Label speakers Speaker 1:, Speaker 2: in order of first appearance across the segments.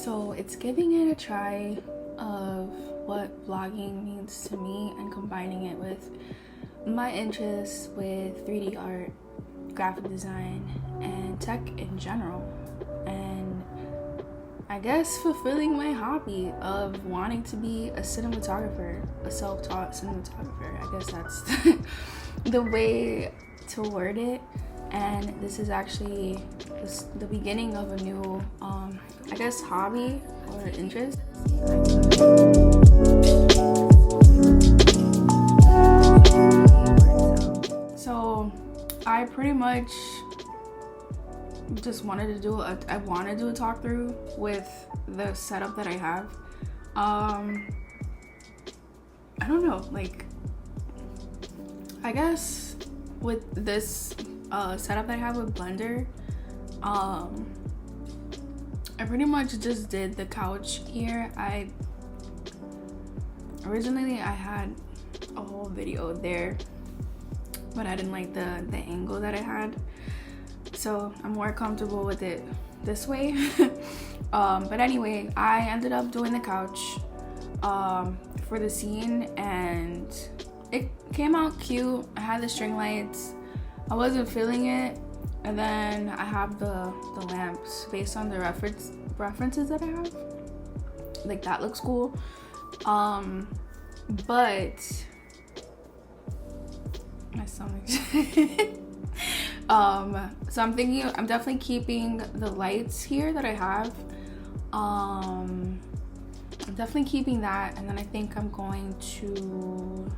Speaker 1: So it's giving it a try of what vlogging means to me and combining it with my interests with 3D art, graphic design, and tech in general. And I guess fulfilling my hobby of wanting to be a cinematographer, a self-taught cinematographer. I guess that's the way to word it. And this is actually the beginning of a new, I guess, hobby or interest. So I pretty much just wanted to do a talk through with the setup that I have. I don't know, like, I guess with this setup that I have with Blender, I pretty much just did the couch here. Originally I had a whole video there, but I didn't like the angle that I had, so I'm more comfortable with it this way. But anyway, I ended up doing the couch for the scene, and it came out cute. I had the string lights. I wasn't feeling it, and then I have the lamps based on the references that I have. Like, that looks cool. But my stomach. So I'm thinking I'm definitely keeping the lights here that I have. I'm definitely keeping that, and then I think I'm going to,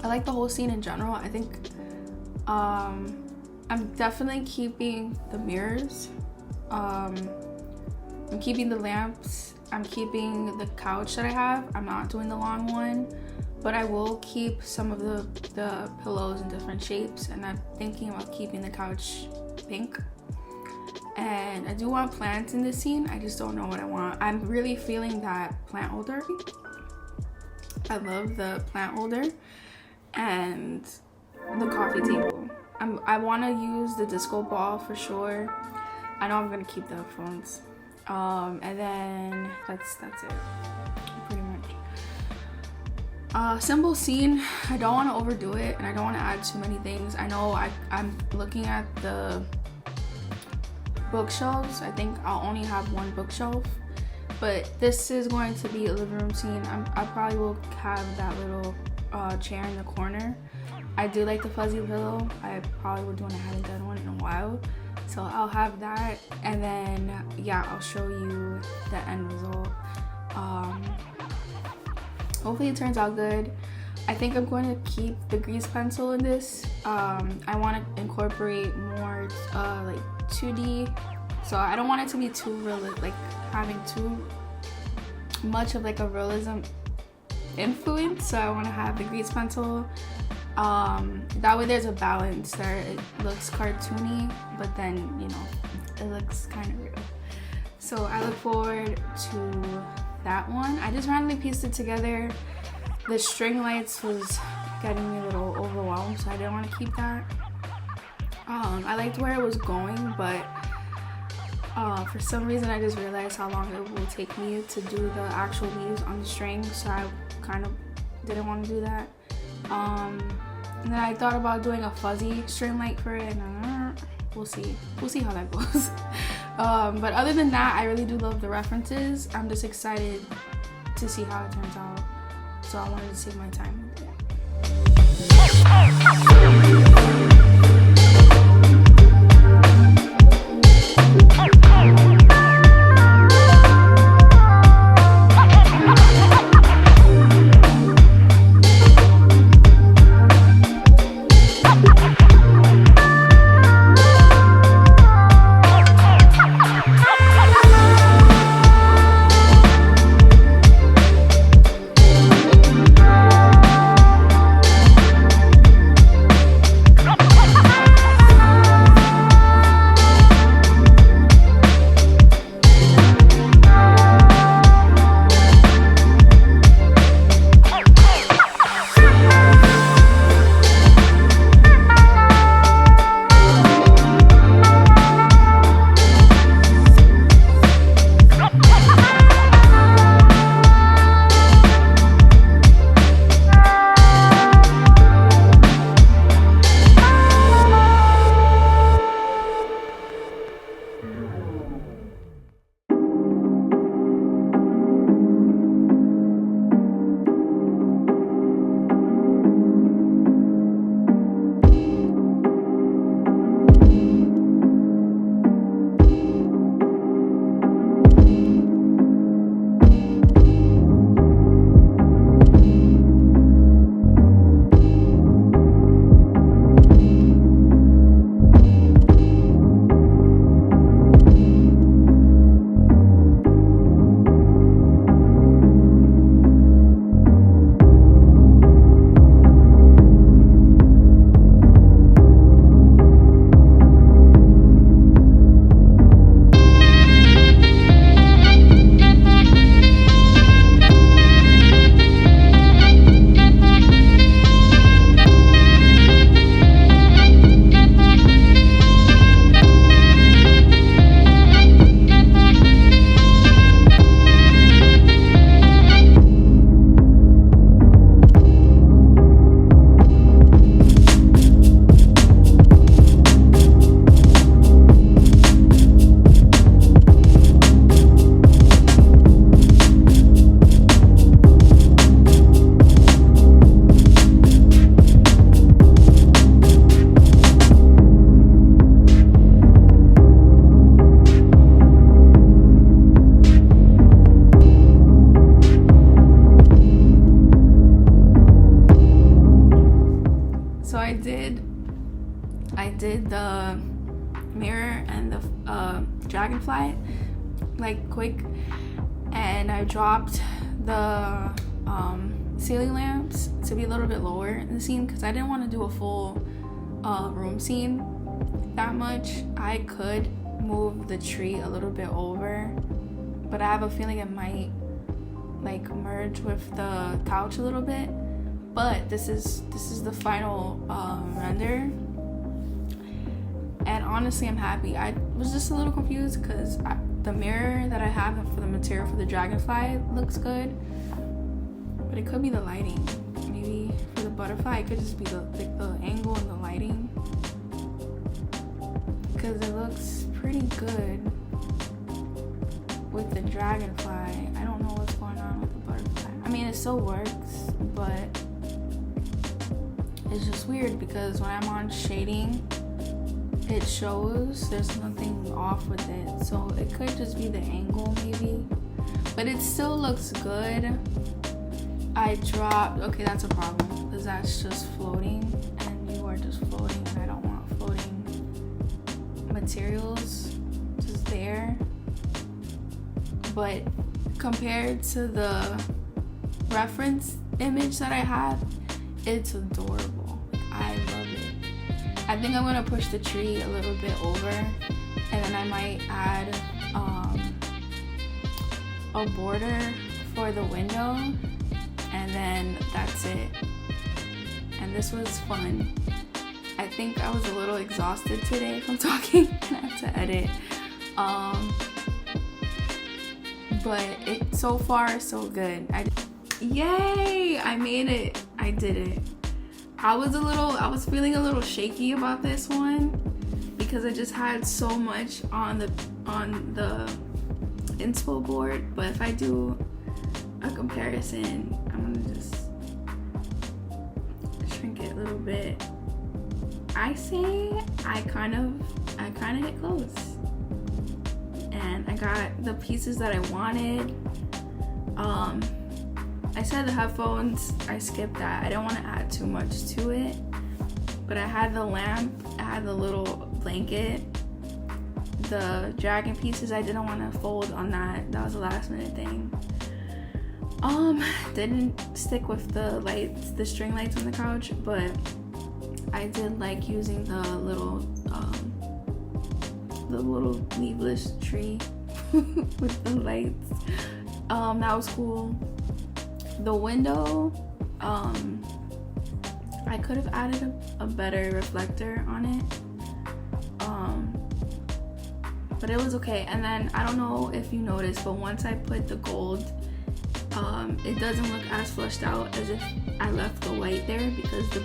Speaker 1: I like the whole scene in general. I think I'm definitely keeping the mirrors. I'm keeping the lamps. I'm keeping the couch that I have. I'm not doing the long one, but I will keep some of the pillows in different shapes, and I'm thinking about keeping the couch pink. And I do want plants in this scene. I just don't know what I want. I'm really feeling that plant holder. I love the plant holder and the coffee table. I want to use the disco ball for sure. I know I'm gonna keep the headphones. And then that's it, pretty much. Simple scene. I don't want to overdo it, and I don't want to add too many things. I know I'm looking at the bookshelves. I think I'll only have one bookshelf, but this is going to be a living room scene. I probably will have that little chair in the corner. I do like the fuzzy pillow. I probably will do one. I haven't done one in a while, so I'll have that. And then yeah, I'll show you the end result. Hopefully it turns out good. I think I'm going to keep the grease pencil in this. I want to incorporate more like 2D, so I don't want it to be too real, like having too much of like a realism influence. So I want to have the grease pencil. That way there's a balance there. It looks cartoony, but then, you know, it looks kind of real. So I look forward to that one. I just randomly pieced it together. The string lights was getting me a little overwhelmed, so I didn't want to keep that. I liked where it was going, but for some reason I just realized how long it will take me to do the actual leaves on the string, so I kind of didn't want to do that. And then I thought about doing a fuzzy string light for it, and we'll see how that goes. But other than that, I really do love the references. I'm just excited to see how it turns out, so I wanted to take my time with it. So I did the mirror and the dragonfly like quick, and I dropped the ceiling lamps to be a little bit lower in the scene because I didn't want to do a full room scene that much. I could move the tree a little bit over, but I have a feeling it might like merge with the couch a little bit. But this is the final render, and honestly I'm happy. I was just a little confused because the mirror that I have for the material for the dragonfly looks good, but it could be the lighting. Maybe for the butterfly it could just be the angle and the lighting, because it looks pretty good with the dragonfly. I don't know what's going on with the butterfly. I mean, it still works, but it's just weird because when I'm on shading, it shows there's nothing off with it. So it could just be the angle maybe, but it still looks good. Okay, that's a problem because that's just floating and you are just floating, and I don't want floating materials just there. But compared to the reference image that I have, it's adorable. I love it. I think I'm gonna push the tree a little bit over, and then I might add a border for the window, and then that's it. And this was fun. I think I was a little exhausted today from talking and I had to edit. But it so far so good. Yay! I made it. I did it. I was feeling a little shaky about this one because I just had so much on the inspo board. But if I do a comparison, I'm gonna just shrink it a little bit. I say I kind of hit close, and I got the pieces that I wanted. I said the headphones, I skipped that. I didn't want to add too much to it, but I had the lamp, I had the little blanket, the dragon pieces I didn't want to fold on that. That was a last minute thing. Didn't stick with the lights, the string lights on the couch, but I did like using the little leafless tree with the lights. That was cool. The window, I could have added a better reflector on it, but it was okay. And then I don't know if you noticed, but once I put the gold, it doesn't look as flushed out as if I left the white there, because the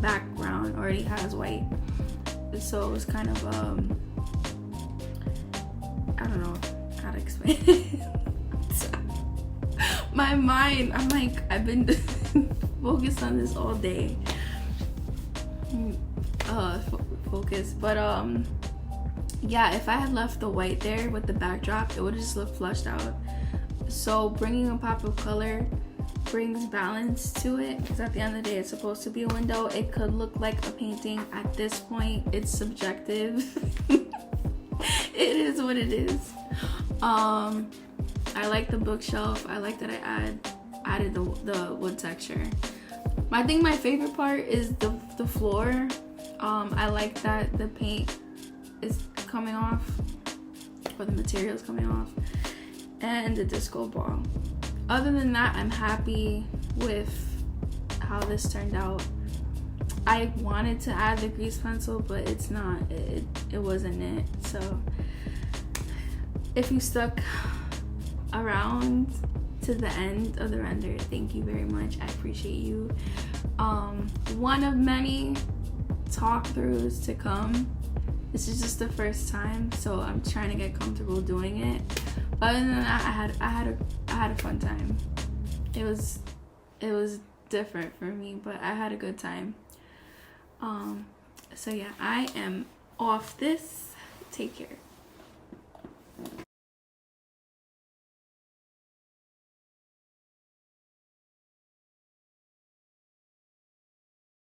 Speaker 1: background already has white, so it was kind of to explain it. My mind, I'm like, I've been focused on this all day. Focus. But yeah, if I had left the white there with the backdrop, it would have just looked flushed out. So bringing a pop of color brings balance to it, because at the end of the day, it's supposed to be a window. It could look like a painting. At this point, it's subjective. It is what it is. I like the bookshelf. I like that I added the wood texture. I think my favorite part is the floor. I like that the paint is coming off, or the material is coming off, and the disco ball. Other than that, I'm happy with how this turned out. I wanted to add the grease pencil, but it's not. It wasn't it. So if you stuck around to the end of the render, thank you very much. I appreciate you. One of many talk-throughs to come. This is just the first time, so I'm trying to get comfortable doing it. But other than that, I had a fun time. It was different for me, but I had a good time. So yeah, I am off this. Take care.